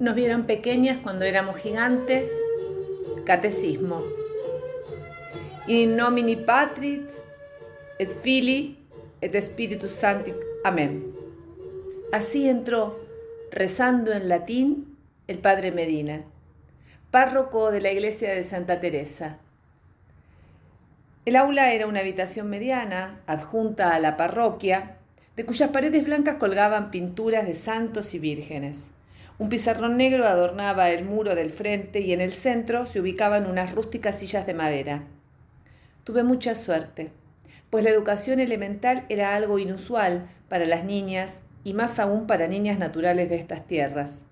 Nos vieron pequeñas cuando éramos gigantes. Catecismo. In nomine Patris, et Filii, et Spiritus Sancti. Amén. Así entró, rezando en latín, el padre Medina, párroco de la iglesia de Santa Teresa. El aula era una habitación mediana, adjunta a la parroquia, de cuyas paredes blancas colgaban pinturas de santos y vírgenes. Un pizarrón negro adornaba el muro del frente y en el centro se ubicaban unas rústicas sillas de madera. Tuve mucha suerte, pues la educación elemental era algo inusual para las niñas y más aún para niñas naturales de estas tierras.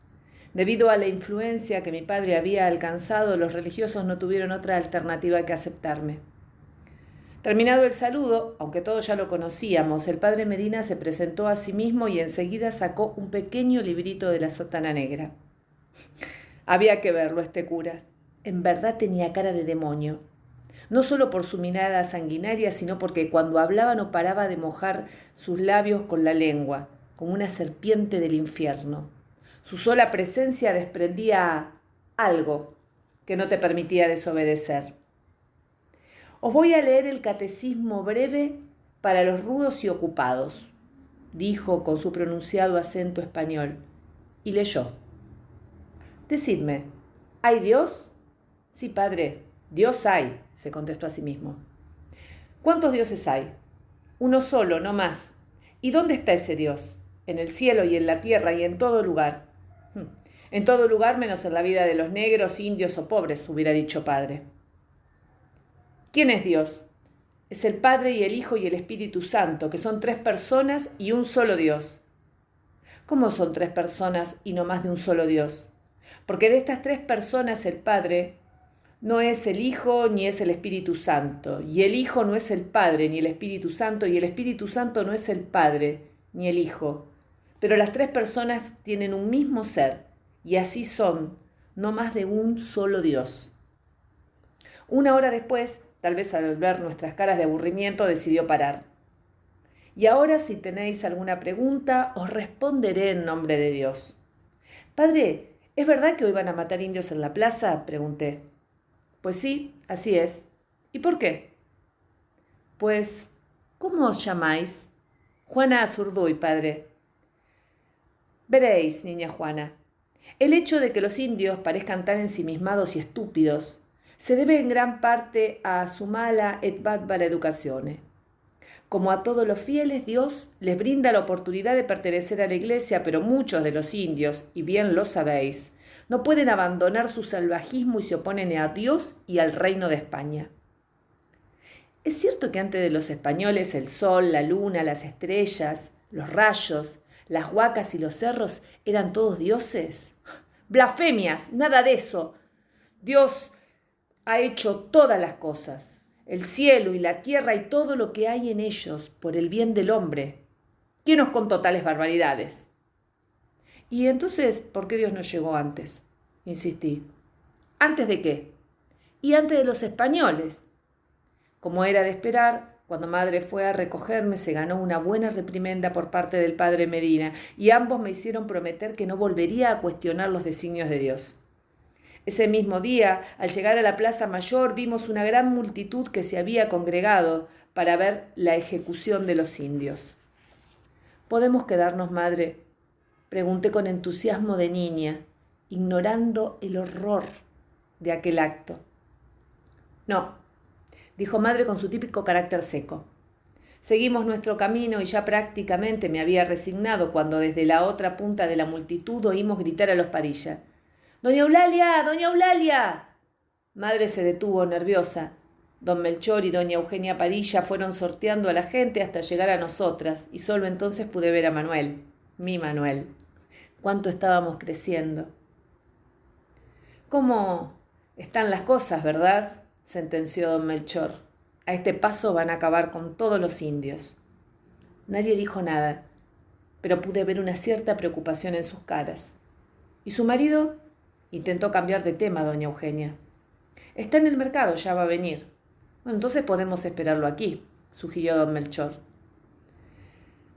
Debido a la influencia que mi padre había alcanzado, los religiosos no tuvieron otra alternativa que aceptarme. Terminado el saludo, aunque todos ya lo conocíamos, el padre Medina se presentó a sí mismo y enseguida sacó un pequeño librito de la sotana negra. Había que verlo, este cura. En verdad tenía cara de demonio. No solo por su mirada sanguinaria, sino porque cuando hablaba no paraba de mojar sus labios con la lengua, como una serpiente del infierno. Su sola presencia desprendía algo que no te permitía desobedecer. Os voy a leer el catecismo breve para los rudos y ocupados, dijo con su pronunciado acento español, y leyó. Decidme, ¿hay Dios? Sí, padre, Dios hay, se contestó a sí mismo. ¿Cuántos dioses hay? Uno solo, no más. ¿Y dónde está ese Dios? En el cielo y en la tierra y en todo lugar. En todo lugar menos en la vida de los negros, indios o pobres, hubiera dicho padre. ¿Quién es Dios? Es el Padre y el Hijo y el Espíritu Santo, que son tres personas y un solo Dios. ¿Cómo son tres personas y no más de un solo Dios? Porque de estas tres personas el Padre no es el Hijo ni es el Espíritu Santo, y el Hijo no es el Padre ni el Espíritu Santo, y el Espíritu Santo no es el Padre ni el Hijo. Pero las tres personas tienen un mismo ser, y así son, no más de un solo Dios. Una hora después, tal vez al ver nuestras caras de aburrimiento, decidió parar. Y ahora, si tenéis alguna pregunta, os responderé en nombre de Dios. Padre, ¿es verdad que hoy van a matar indios en la plaza?, pregunté. Pues sí, así es. ¿Y por qué? Pues, ¿cómo os llamáis? Juana Azurduy, padre. Veréis, niña Juana, el hecho de que los indios parezcan tan ensimismados y estúpidos se debe en gran parte a su mala et bárbara educación. Como a todos los fieles, Dios les brinda la oportunidad de pertenecer a la iglesia, pero muchos de los indios, y bien lo sabéis, no pueden abandonar su salvajismo y se oponen a Dios y al reino de España. ¿Es cierto que antes de los españoles el sol, la luna, las estrellas, los rayos, las huacas y los cerros eran todos dioses? ¡Blasfemias! ¡Nada de eso! Dios ha hecho todas las cosas, el cielo y la tierra y todo lo que hay en ellos, por el bien del hombre. ¿Quién os contó tales barbaridades? ¿Y entonces por qué Dios no llegó antes? Insistí. ¿Antes de qué? Y antes de los españoles. Como era de esperar, cuando madre fue a recogerme se ganó una buena reprimenda por parte del padre Medina y ambos me hicieron prometer que no volvería a cuestionar los designios de Dios. Ese mismo día, al llegar a la Plaza Mayor, vimos una gran multitud que se había congregado para ver la ejecución de los indios. ¿Podemos quedarnos, madre?, pregunté con entusiasmo de niña, ignorando el horror de aquel acto. No, dijo madre con su típico carácter seco. Seguimos nuestro camino y ya prácticamente me había resignado cuando desde la otra punta de la multitud oímos gritar a los Padilla. ¡Doña Eulalia! ¡Doña Eulalia! Madre se detuvo, nerviosa. Don Melchor y doña Eugenia Padilla fueron sorteando a la gente hasta llegar a nosotras, y solo entonces pude ver a Manuel, mi Manuel. Cuánto estábamos creciendo. ¿Cómo están las cosas, verdad?, sentenció don Melchor. A este paso van a acabar con todos los indios. Nadie dijo nada, pero pude ver una cierta preocupación en sus caras. ¿Y su marido? Intentó cambiar de tema doña Eugenia. Está en el mercado, ya va a venir. Bueno, entonces podemos esperarlo aquí, sugirió don Melchor.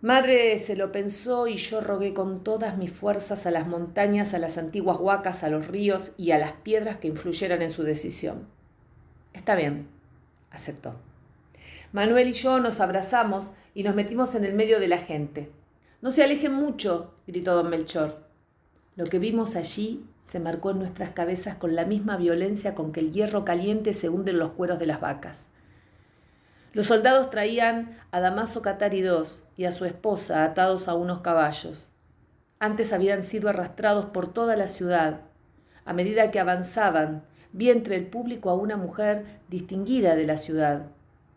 Madre se lo pensó y yo rogué con todas mis fuerzas a las montañas, a las antiguas huacas, a los ríos y a las piedras que influyeran en su decisión. Está bien, aceptó. Manuel y yo nos abrazamos y nos metimos en el medio de la gente. No se alejen mucho, gritó don Melchor. Lo que vimos allí se marcó en nuestras cabezas con la misma violencia con que el hierro caliente se hunde en los cueros de las vacas. Los soldados traían a Damaso Catari II y a su esposa atados a unos caballos. Antes habían sido arrastrados por toda la ciudad. A medida que avanzaban, vi entre el público a una mujer distinguida de la ciudad,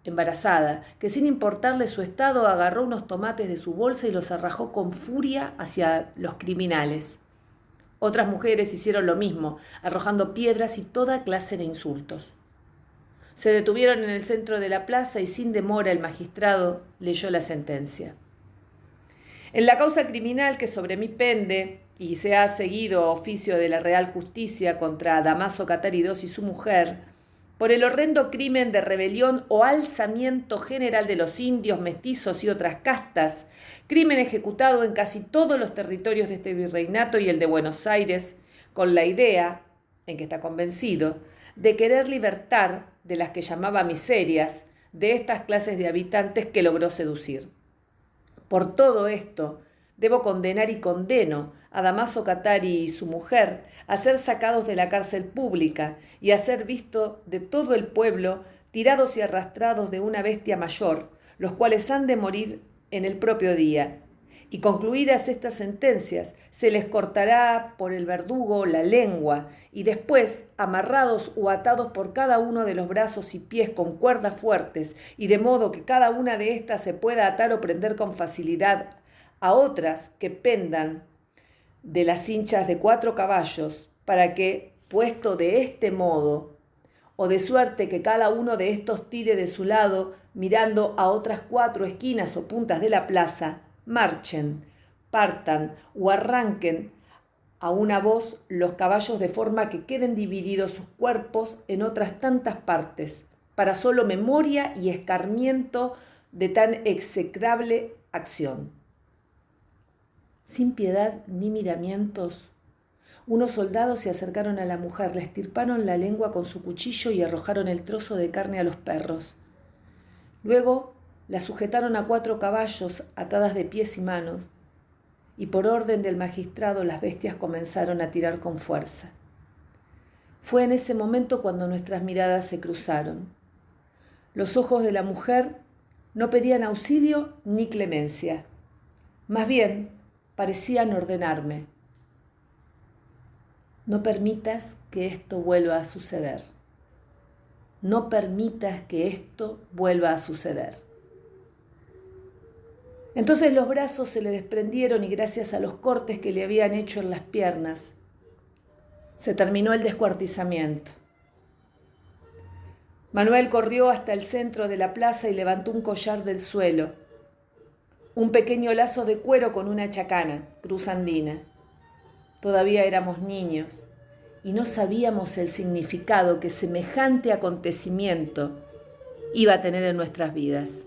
embarazada, que sin importarle su estado agarró unos tomates de su bolsa y los arrojó con furia hacia los criminales. Otras mujeres hicieron lo mismo, arrojando piedras y toda clase de insultos. Se detuvieron en el centro de la plaza y sin demora el magistrado leyó la sentencia. En la causa criminal que sobre mí pende y se ha seguido oficio de la Real Justicia contra Damaso Catari II y su mujer, por el horrendo crimen de rebelión o alzamiento general de los indios, mestizos y otras castas, crimen ejecutado en casi todos los territorios de este virreinato y el de Buenos Aires, con la idea, en que está convencido, de querer libertar de las que llamaba miserias de estas clases de habitantes que logró seducir. Por todo esto, debo condenar y condeno a Damaso Catari y su mujer a ser sacados de la cárcel pública y a ser visto de todo el pueblo tirados y arrastrados de una bestia mayor, los cuales han de morir en el propio día. Y concluidas estas sentencias, se les cortará por el verdugo la lengua y después, amarrados o atados por cada uno de los brazos y pies con cuerdas fuertes y de modo que cada una de estas se pueda atar o prender con facilidad a otras que pendan de las cinchas de 4 caballos, para que, puesto de este modo, o de suerte que cada uno de estos tire de su lado, mirando a otras 4 esquinas o puntas de la plaza, marchen, partan o arranquen a una voz los caballos de forma que queden divididos sus cuerpos en otras tantas partes, para solo memoria y escarmiento de tan execrable acción. Sin piedad ni miramientos, unos soldados se acercaron a la mujer, le extirparon la lengua con su cuchillo y arrojaron el trozo de carne a los perros. Luego la sujetaron a 4 caballos atadas de pies y manos, y por orden del magistrado las bestias comenzaron a tirar con fuerza. Fue en ese momento cuando nuestras miradas se cruzaron. Los ojos de la mujer no pedían auxilio ni clemencia, más bien parecían ordenarme: no permitas que esto vuelva a suceder. No permitas que esto vuelva a suceder. Entonces los brazos se le desprendieron y gracias a los cortes que le habían hecho en las piernas, se terminó el descuartizamiento. Manuel corrió hasta el centro de la plaza y levantó un collar del suelo, un pequeño lazo de cuero con una chacana, cruz andina. Todavía éramos niños y no sabíamos el significado que semejante acontecimiento iba a tener en nuestras vidas.